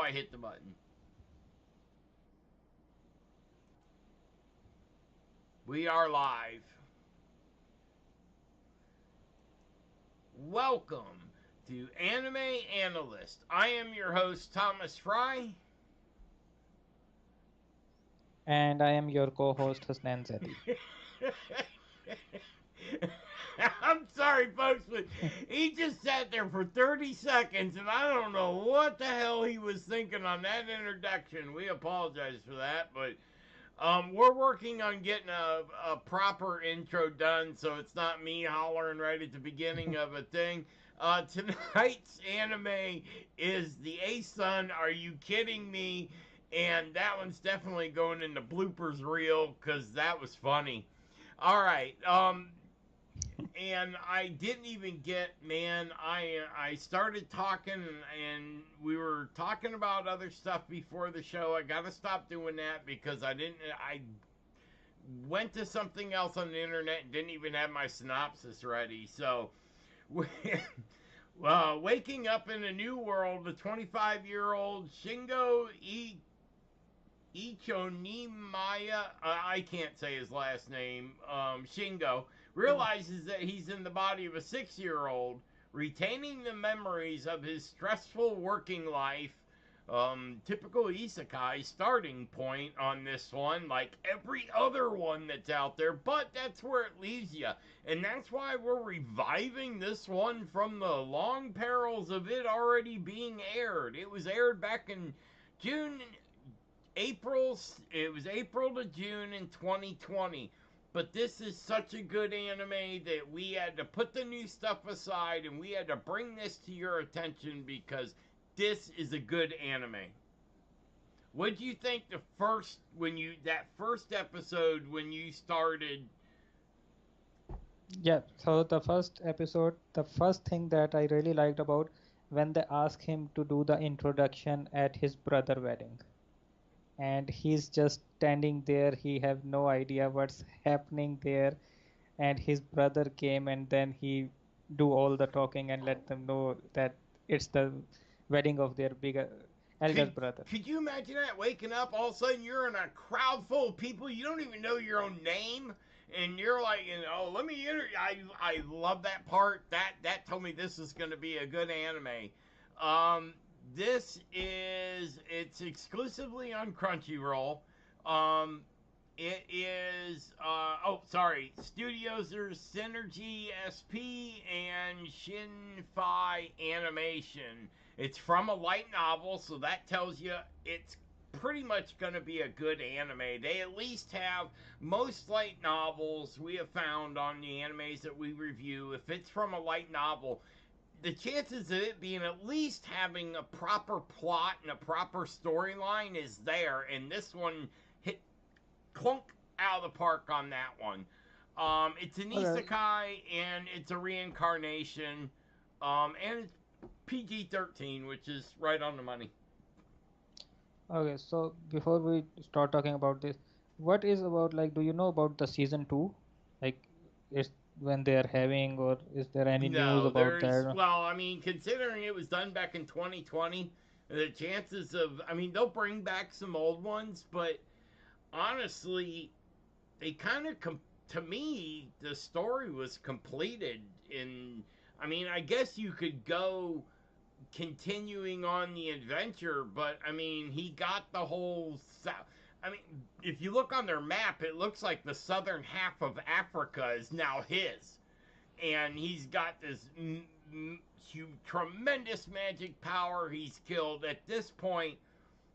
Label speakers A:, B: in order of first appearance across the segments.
A: I hit the button. We are live. Welcome to Anime Analyst. I am your host, Thomas Fry.
B: And I am your co-host Hasnan Zedi.
A: I'm sorry, folks, but he just sat there for 30 seconds, and I don't know what the hell he was thinking on that introduction. We apologize for that, but we're working on getting a proper intro done so it's not me hollering right at the beginning of a thing. Tonight's anime is The Ace Son. Are you kidding me? And that one's definitely going in the bloopers reel because that was funny. All right. And I didn't even get, man. I started talking and we were talking about other stuff before the show. I gotta stop doing that because I went to something else on the internet and didn't even have my synopsis ready. So, well, waking up in a new world, the 25-year-old Shingo Ichonimaya, I can't say his last name, Shingo, realizes that he's in the body of a 6-year-old, retaining the memories of his stressful working life. Typical isekai starting point on this one, like every other one that's out there, but that's where it leaves you. And that's why we're reviving this one from the long perils of it already being aired. It was aired back in June it was April to June in 2020. But this is such a good anime that we had to put the new stuff aside and we had to bring this to your attention because this is a good anime. What do you think the first when you that first episode when you started?
B: Yeah, so the first episode, the first thing that I really liked about when they ask him to do the introduction at his brother wedding. And he's just standing there, he have no idea what's happening there. And his brother came and then he do all the talking and let them know that it's the wedding of their bigger elder
A: Could
B: brother.
A: could you imagine that waking up all of a sudden you're in a crowd full of people you don't even know your own name and you're like, let me I love that part. That told me this is going to be a good anime. Um, it's exclusively on Crunchyroll. Um, it is sorry. Studios are Synergy SP and Shinfi Animation. It's from a light novel, so that tells you it's pretty much going to be a good anime. They at least have most light novels we have found on the animes that we review. If it's from a light novel, the chances of it being at least having a proper plot and a proper storyline is there, and this one hit clunk out of the park on that one. It's an
B: Okay,
A: isekai and it's a reincarnation, and it's PG-13, which is right on the money.
B: okay, so before we start talking about this, what is about like, do you know about the season two? Like, is when they are having, or is there any news
A: No,
B: about
A: there's
B: that?
A: well, I mean, considering it was done back in 2020, the chances of I mean, they'll bring back some old ones, but honestly, they kind of to me the story was completed in I mean, I guess you could go continuing on the adventure, but I mean, he got the whole south. I mean, if you look on their map, it looks like the southern half of Africa is now his, and he's got this tremendous magic power. He's killed at this point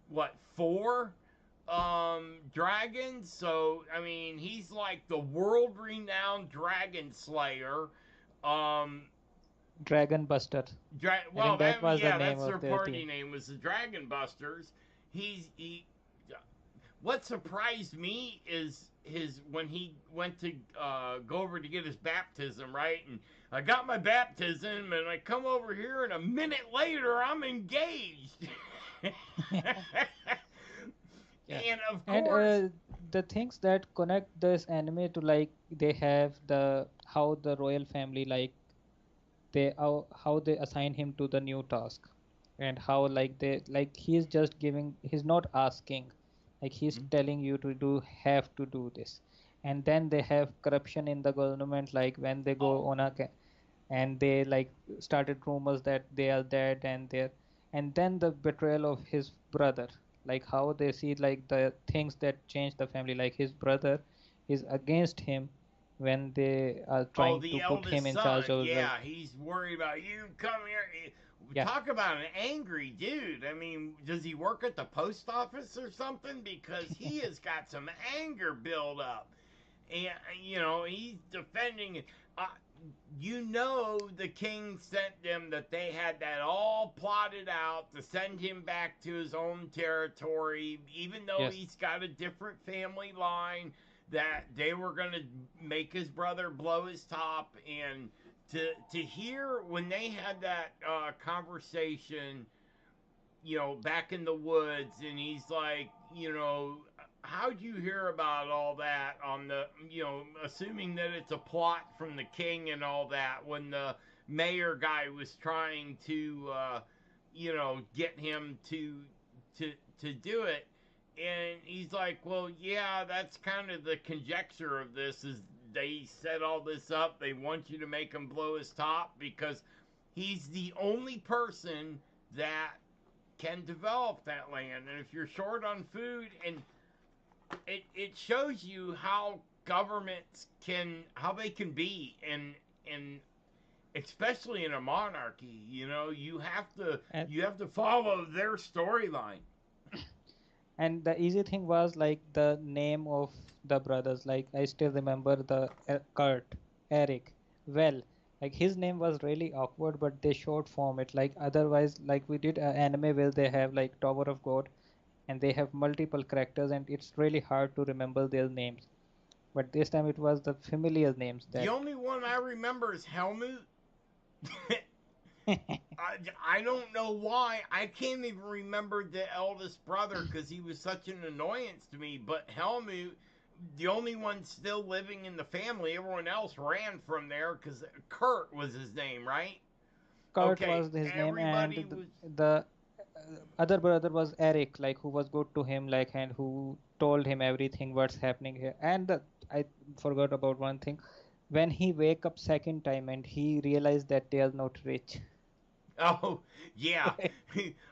A: what four dragons. So I mean, he's like the world renowned dragon slayer. Um,
B: Dragon Buster. I
A: Well,
B: think that
A: that
B: was the
A: yeah,
B: name
A: that's
B: of
A: their
B: their
A: party
B: team.
A: name was the Dragon Busters. He. What surprised me is his when he went to go over to get his baptism, right? And I got my baptism, and I come over here, and a minute later, I'm engaged.
B: Yeah,
A: And of
B: and
A: course,
B: the things that connect this anime to, like, they have the how the royal family, like, they how they assign him to the new task. and how like they like he's just giving, he's not asking, like he's
A: Mhm.
B: telling you to do, have to do this. And then they have corruption in the government, like when they go
A: Oh,
B: on a and they like started rumors that they are dead and they're, and then the betrayal of his brother, like how they see like the things that change the family, like his brother is against him when they are
A: oh,
B: trying
A: the
B: to put him
A: eldest
B: in charge
A: son.
B: of the,
A: Yeah, he's worried about you. Come here.
B: yeah.
A: Talk about an angry dude. I mean, does he work at the post office or something? Because he has got some anger build up, and he's defending it. Uh, the king sent them that they had that all plotted out to send him back to his own territory, even though
B: Yes.
A: he's got a different family line. That they were going to make his brother blow his top, and to hear when they had that conversation, back in the woods, and he's like, how'd you hear about all that on the, assuming that it's a plot from the king and all that, when the mayor guy was trying to, get him to, to do it. And he's like, well, yeah, that's kind of the conjecture of this is they set all this up. They want you to make him blow his top because he's the only person that can develop that land. And if you're short on food, and it shows you how governments how they can be, and especially in a monarchy,
B: and
A: you have to follow their storyline.
B: and the easy thing was like the name of the brothers, like I still remember the Kurt, Eric, well, like his name was really awkward, but they short form it, like otherwise like we did an anime where they have like Tower of God and they have multiple characters and it's really hard to remember their names, but this time it was the familiar names
A: The
B: that
A: only one I remember is Helmut. I don't know why. I can't even remember the eldest brother because he was such an annoyance to me. But Helmut, the only one still living in the family, everyone else ran from there because Kurt was his name, right?
B: Kurt
A: Okay,
B: was his name, and
A: everybody was.
B: the other brother was Eric, like who was good to him, like and who told him everything what's happening here. And I forgot about one thing, when he wake up second time and he realized that they are not rich.
A: Oh, yeah.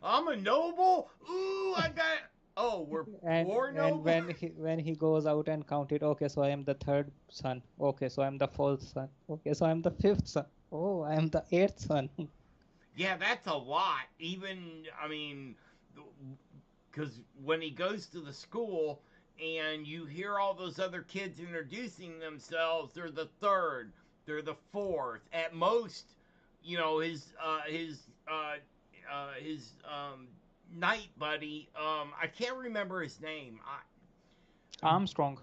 A: I'm a noble? Ooh, I got. Oh, we're
B: and
A: poor
B: and
A: noble?
B: when he goes out and counted, okay, so I am the third son, okay, so I'm the fourth son, okay, so I'm the fifth son, oh, I am the eighth son.
A: Yeah, that's a lot. Even, I mean, because when he goes to the school and you hear all those other kids introducing themselves, they're the third, they're the fourth, at most. His night buddy. I can't remember his name.
B: Armstrong.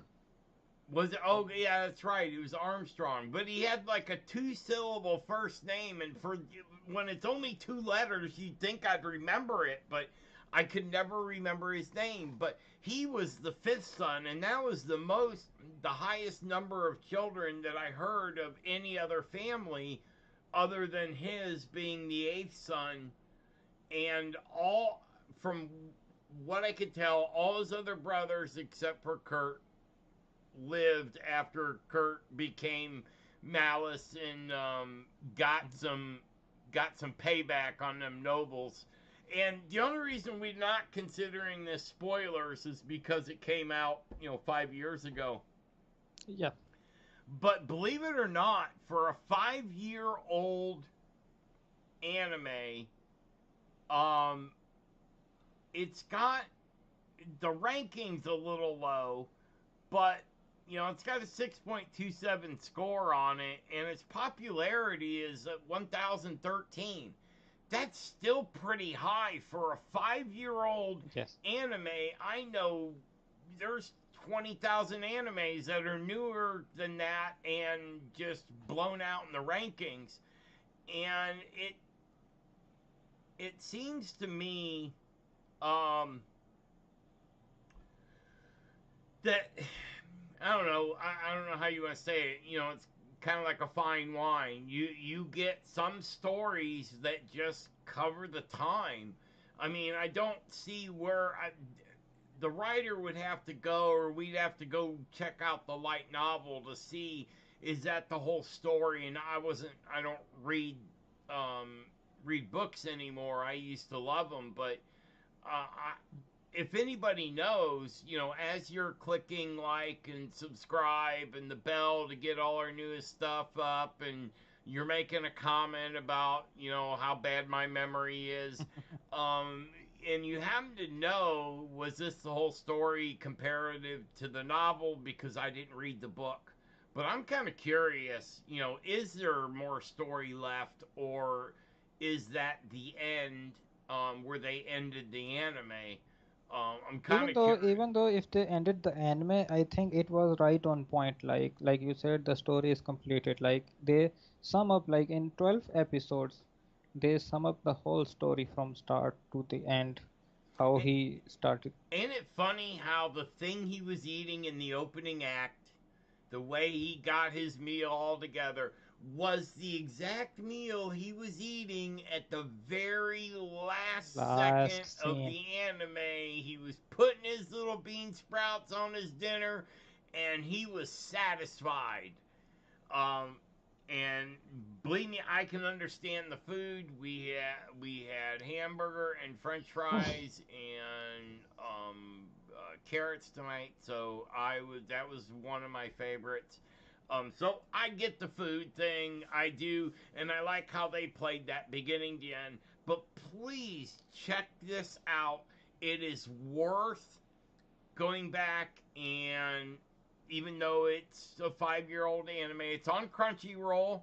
A: Was it? Oh, yeah, that's right. It was Armstrong, but he had like a two-syllable first name, and for when it's only two letters, you'd think I'd remember it, but I could never remember his name. But he was the fifth son, and that was the highest number of children that I heard of any other family, other than his being the eighth son, and all from what I could tell, all his other brothers except for Kurt lived after Kurt became Malice and got some payback on them nobles. And the only reason we're not considering this spoilers is because it came out, 5 years ago.
B: Yeah.
A: But believe it or not, for a 5-year-old anime, um, it's got the rankings a little low, but it's got a 6.27 score on it, and its popularity is at 1,013. That's still pretty high for a 5-year-old
B: Yes.
A: anime. I know there's 20,000 animes that are newer than that and just blown out in the rankings. And it seems to me that I don't know. I don't know how you want to say it. It's kind of like a fine wine. You get some stories that just cover the time. I mean, I don't see where the writer would have to go, or we'd have to go check out the light novel to see is that the whole story. And I don't um, read books anymore. I used to love them, but if anybody knows, as you're clicking like and subscribe and the bell to get all our newest stuff up, and you're making a comment about, how bad my memory is, um, and you happen to know, was this the whole story comparative to the novel? Because I didn't read the book. But I'm kind of curious, is there more story left, or is that the end, where they ended the anime? I'm kind of curious.
B: Even though if they ended the anime, I think it was right on point. Like you said, the story is completed. Like they sum up like in 12 episodes, they sum up the whole story from start to the end, how he started.
A: Ain't it funny how the thing he was eating in the opening act, the way he got his meal all together, was the exact meal he was eating at the very last second
B: Last
A: of
B: scene.
A: the anime. He was putting his little bean sprouts on his dinner, and he was satisfied. Um, and believe me, I can understand the food. We had hamburger and French fries and carrots tonight, so I was that was one of my favorites. So I get the food thing, I do, and I like how they played that beginning to end. But please check this out. It is worth going back, and even though it's a 5-year-old anime, it's on Crunchyroll.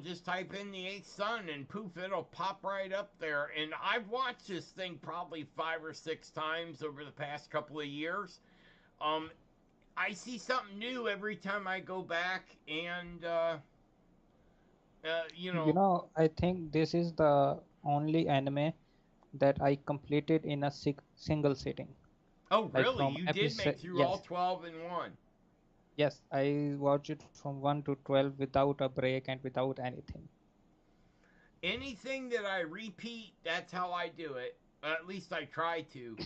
A: Just type in the Eighth Sun and poof, it'll pop right up there. And I've watched this thing probably 5 or 6 times over the past couple of years. Um, I see something new every time I go back, and you know,
B: I think this is the only anime that I completed in a single sitting.
A: oh
B: Like
A: really?
B: from
A: You did
B: episode,
A: make through all
B: yes,
A: 12 in one.
B: yes, I watched it from 1 to 12 without a break and without anything.
A: Anything that I repeat, that's how I do it. At least I try to.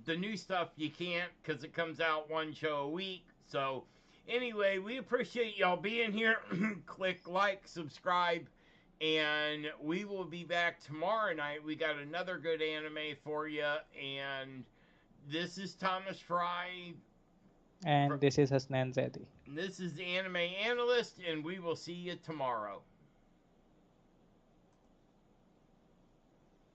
A: The new stuff you can't because it comes out one show a week. So, anyway, we appreciate y'all being here. Click like, subscribe, and we will be back tomorrow night. We got another good anime for you. And this is Thomas Fry.
B: And this is Hasnan Zedi.
A: This is the Anime Analyst, and we will see you tomorrow.